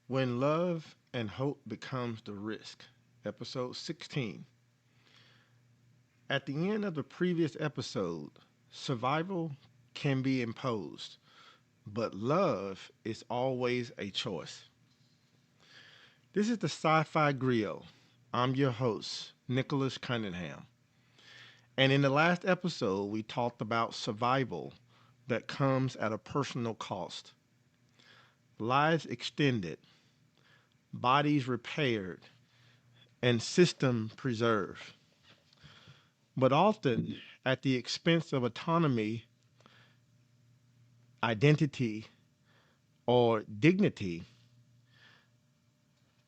When Love and Hope Becomes the Risk, episode 16. At the end of the previous episode, survival can be imposed, but love is always a choice. This is the Sci-Fi Griot. I'm your host, Nicholas Cunningham. And in the last episode, we talked about survival that comes at a personal cost. Lives extended, bodies repaired, and system preserved, but often at the expense of autonomy, identity, or dignity.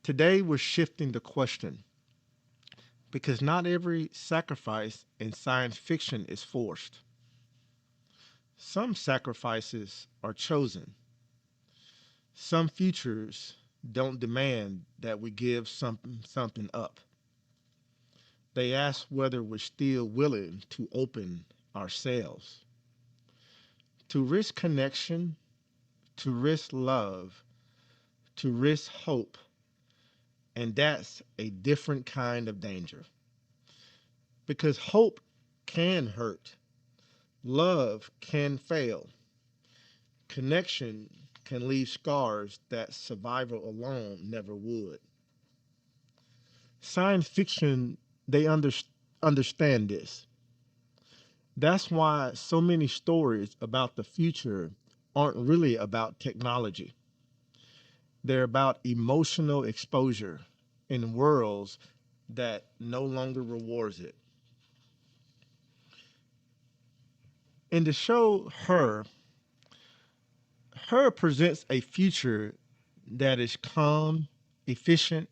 Today, we're shifting the question because not every sacrifice in science fiction is forced. Some sacrifices are chosen. Some futures don't demand that we give something up. They ask whether we're still willing to open ourselves, to risk connection, to risk love, to risk hope, and that's a different kind of danger. Because hope can hurt, love can fail, connection can leave scars that survival alone never would. Science fiction, they understand this. That's why so many stories about the future aren't really about technology. They're about emotional exposure in worlds that no longer rewards it. In the show Her presents a future that is calm, efficient,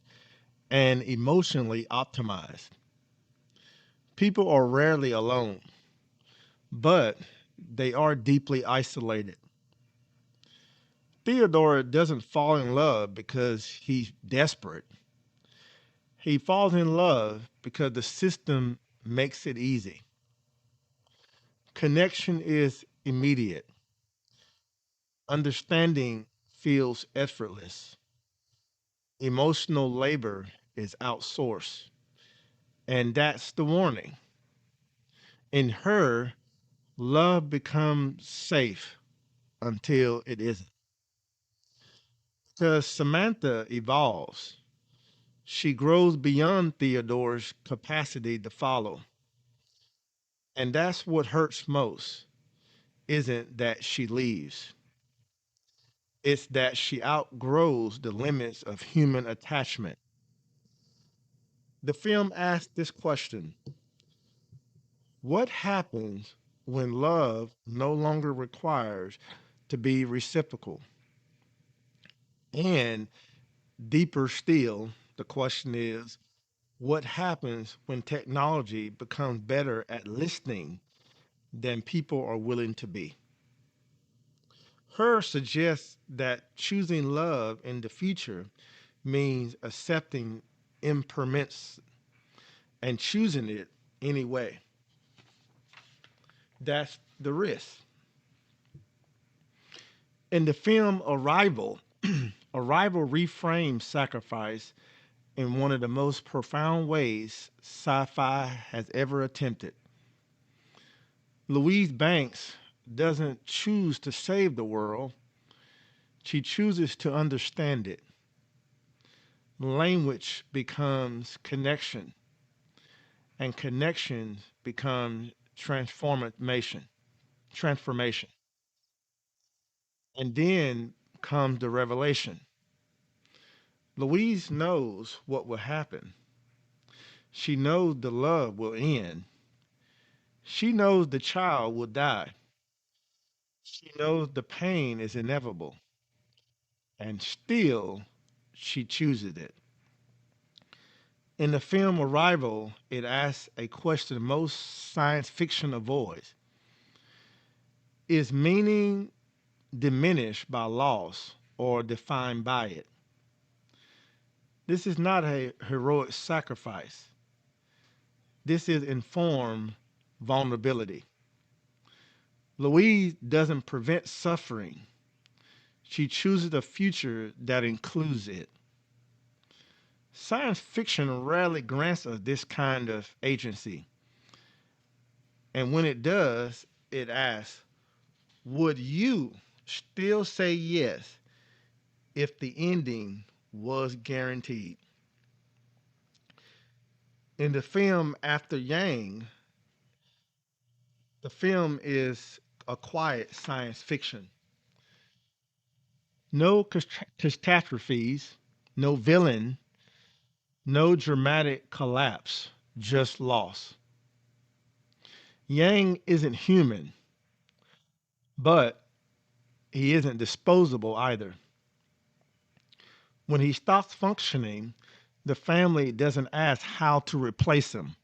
and emotionally optimized. People are rarely alone, but they are deeply isolated. Theodore doesn't fall in love because he's desperate. He falls in love because the system makes it easy. Connection is immediate. Understanding feels effortless. Emotional labor is outsourced. And that's the warning. In her, love becomes safe until it isn't. Because Samantha evolves. She grows beyond Theodore's capacity to follow. And that's what hurts most, isn't that she leaves. It's that she outgrows the limits of human attachment. The film asks this question: what happens when love no longer requires to be reciprocal? And deeper still, the question is, what happens when technology becomes better at listening than people are willing to be? Her suggests that choosing love in the future means accepting impermanence and choosing it anyway. That's the risk. In the film Arrival, Arrival reframes sacrifice in one of the most profound ways sci fi has ever attempted. Louise Banks doesn't choose to save the world, she chooses to understand it. Language becomes connection, and connection becomes transformation. And then comes the revelation. Louise knows what will happen. She knows the love will end. She knows the child will die. She knows the pain is inevitable. And still, she chooses it. In the film Arrival, it asks a question most science fiction avoids: is meaning diminished by loss or defined by it? This is not a heroic sacrifice. This is informed vulnerability. Louise doesn't prevent suffering, She chooses a future that includes it. Science fiction rarely grants us this kind of agency. And when it does, it asks, would you still say yes if the ending was guaranteed? In the film After Yang, the film is a quiet science fiction. No catastrophes, no villain, no dramatic collapse, just loss. Yang isn't human, but he isn't disposable either. When he stops functioning, the family doesn't ask how to replace him.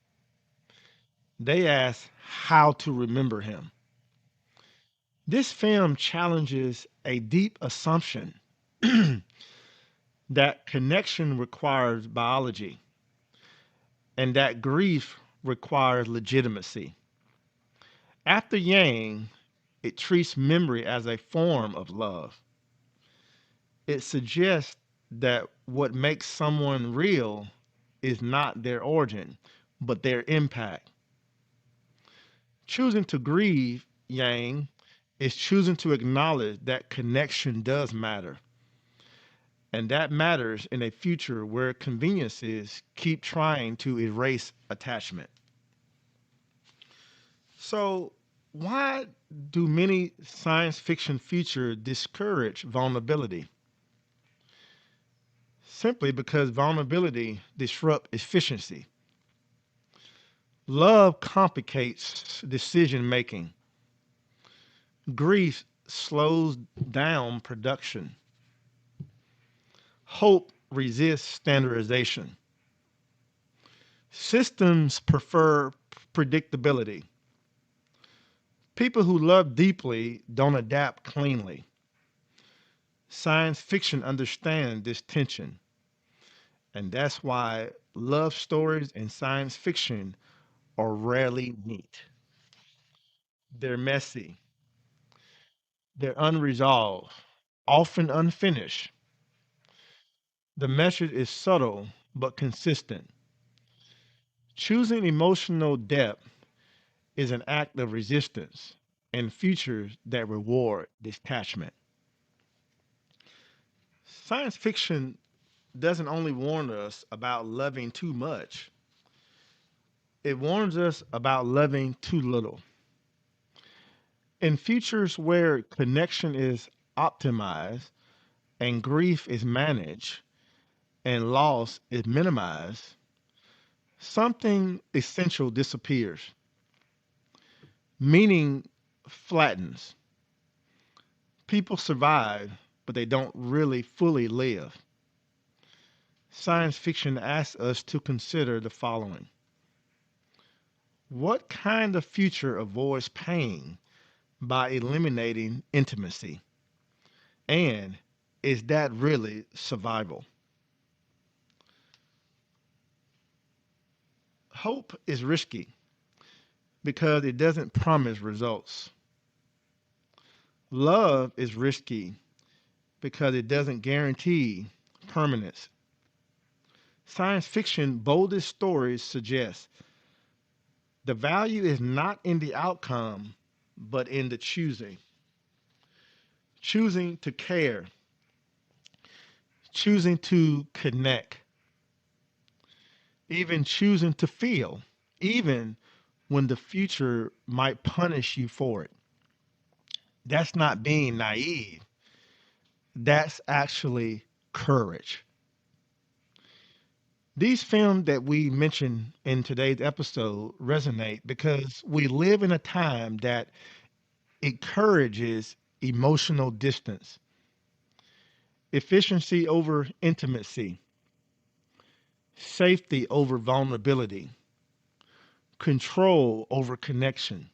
They ask how to remember him. This film challenges a deep assumption that connection requires biology and that grief requires legitimacy. After Yang, it treats memory as a form of love. It suggests that what makes someone real is not their origin, but their impact. Choosing to grieve Yang is choosing to acknowledge that connection does matter. And that matters in a future where conveniences keep trying to erase attachment. So, why do many science fiction features discourage vulnerability? Simply because vulnerability disrupts efficiency. Love complicates decision making. Grief slows down production. Hope resists standardization. Systems prefer predictability. People who love deeply don't adapt cleanly. Science fiction understands this tension, and that's why love stories in science fiction are rarely neat. They're messy, they're unresolved, often unfinished. The message is subtle but consistent. Choosing emotional depth is an act of resistance in futures that reward detachment. Science fiction doesn't only warn us about loving too much, it warns us about loving too little. In futures where connection is optimized and grief is managed and loss is minimized, something essential disappears. Meaning flattens. People survive, but they don't really fully live. Science fiction asks us to consider the following: what kind of future avoids pain by eliminating intimacy? And is that really survival? Hope is risky because it doesn't promise results. Love is risky because it doesn't guarantee permanence. Science fiction boldest stories suggest the value is not in the outcome, but in the choosing. Choosing to care, choosing to connect, even choosing to feel, even when the future might punish you for it. That's not being naive, that's actually courage. These films that we mentioned in today's episode resonate because we live in a time that encourages emotional distance, efficiency over intimacy, safety over vulnerability, control over connection.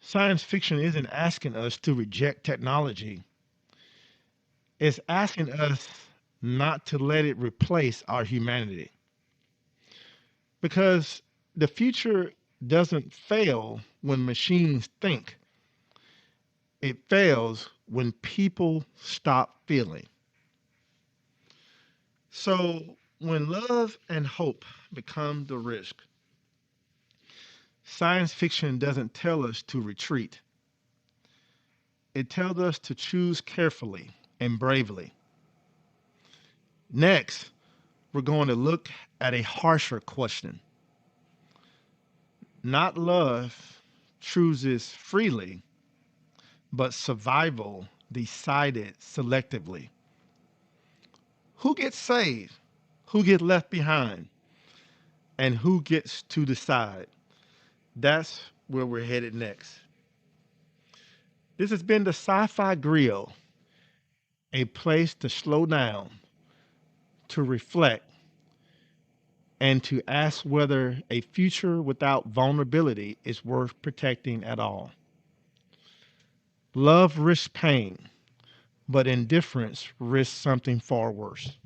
Science fiction isn't asking us to reject technology, it's asking us not to let it replace our humanity. Because the future doesn't fail when machines think, it fails when people stop feeling. So when love and hope become the risk, science fiction doesn't tell us to retreat. It tells us to choose carefully and bravely. Next, we're going to look at a harsher question. Not love chooses freely, but survival decided selectively. Who gets saved? Who gets left behind? And who gets to decide? That's where we're headed next. This has been the Sci-Fi Griot, a place to slow down, to reflect, and to ask whether a future without vulnerability is worth protecting at all. Love risks pain, but indifference risks something far worse.